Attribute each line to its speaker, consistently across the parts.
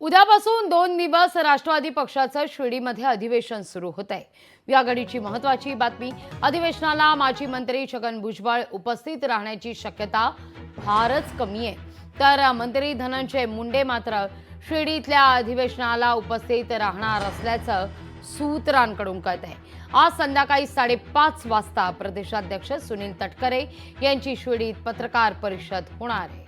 Speaker 1: उद्यापासून 2 दिवस राष्ट्रवादी पक्षाचं शिर्डीमध्ये अधिवेशन सुरू होत आहे। या घडीची महत्त्वाची बातमी, अधिवेशनाला माजी मंत्री छगन भुजबळ उपस्थित राहण्याची शक्यता फारच कमी आहे। तर मंत्री धनंजय मुंडे मात्र शिर्डीतल्या अधिवेशनाला उपस्थित राहणार असल्याचं सूत्रांकडून कळत आहे। आज संध्याकाळी 5:30 वाजता प्रदेशाध्यक्ष सुनील तटकरे यांची शिर्डीत पत्रकार परिषद होणार आहे।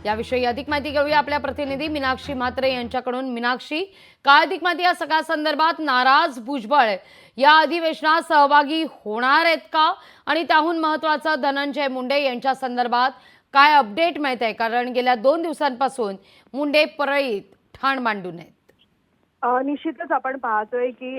Speaker 1: याविषयी अधिक माहिती घेऊया आपल्या प्रतिनिधी मीनाक्षी म्हात्रे यांच्याकडून। मीनाक्षी, काय अधिक माहिती या सगळ्या संदर्भात? नाराज भुजबळ या अधिवेशनात सहभागी होणार आहेत का? आणि त्याहून महत्त्वाचं, धनंजय मुंडे यांच्या संदर्भात काय अपडेट मिळत आहे? कारण गेल्या 2 दिवसांपासून मुंडे परळीत ठाण मांडून आहेत।
Speaker 2: निश्चितच आपण पाहतोय की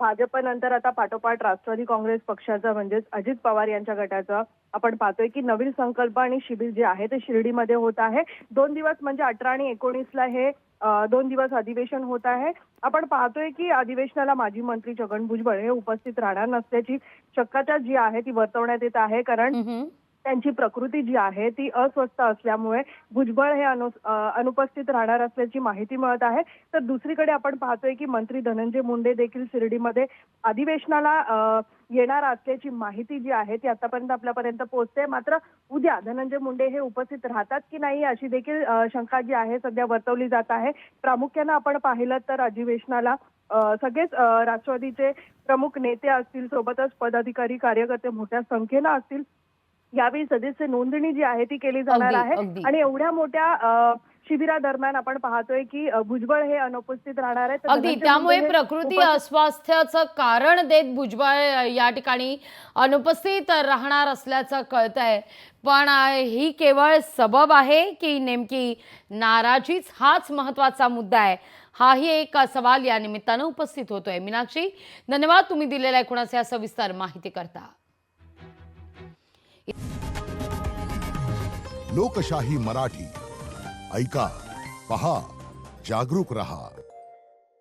Speaker 2: भाजपनंतर आता पाठोपाठ राष्ट्रवादी काँग्रेस पक्षाचा म्हणजेच अजित पवार यांच्या गटाचा आपण पाहतोय की नवीन संकल्प आणि शिबिर जे आहे ते शिर्डीमध्ये होत आहे। 2 दिवस म्हणजे 18 आणि 19ला हे 2 दिवस अधिवेशन होत आहे। आपण पाहतोय की अधिवेशनाला माजी मंत्री छगन भुजबळ हे उपस्थित राहणार नसल्याची शक्यता जी आहे ती वर्तवण्यात येत आहे। कारण त्यांची प्रकृती जी आहे ती अस्वस्थ असल्यामुळे भुजबळ हे अनुपस्थित राहणार असल्याची माहिती मिळत आहे। तर दुसरीकडे आपण पाहतोय की मंत्री धनंजय मुंडे देखील शिर्डीमध्ये अधिवेशनाला येणार असल्याची माहिती जी आहे ती आतापर्यंत आपल्यापर्यंत पोहोचते। मात्र उद्या धनंजय मुंडे हे उपस्थित राहतात की नाही अशी देखील शंका जी आहे सध्या वर्तवली जात आहे। प्रामुख्याने आपण पाहिलं तर अधिवेशनाला सगळेच राष्ट्रवादीचे प्रमुख नेते असतील, सोबतच पदाधिकारी कार्यकर्ते मोठ्या संख्येने असतील। यावेळी सदस्य नोंदणी जी आहे ती केली जाणार आहे आणि एवढ्या मोठ्या शिबिरादरम्यान आपण पाहतोय की भुजबळ हे अनुपस्थित राहणार आहेत।
Speaker 1: अगदी, त्यामुळे प्रकृती अस्वास्थ्याचं कारण देत भुजबळ या ठिकाणी अनुपस्थित राहणार असल्याचं कळतंय। पण ही केवळ सबब आहे की नेमकी नाराजीच हाच महत्त्वाचा मुद्दा आहे? हाही एक सवाल या निमित्तानं उपस्थित होतोय। मीनाक्षी, धन्यवाद तुम्ही दिलेल्या एकूणच सविस्तर माहिती करता।
Speaker 3: लोकशाही मराठी ऐका, पहा, जागरूक रहा।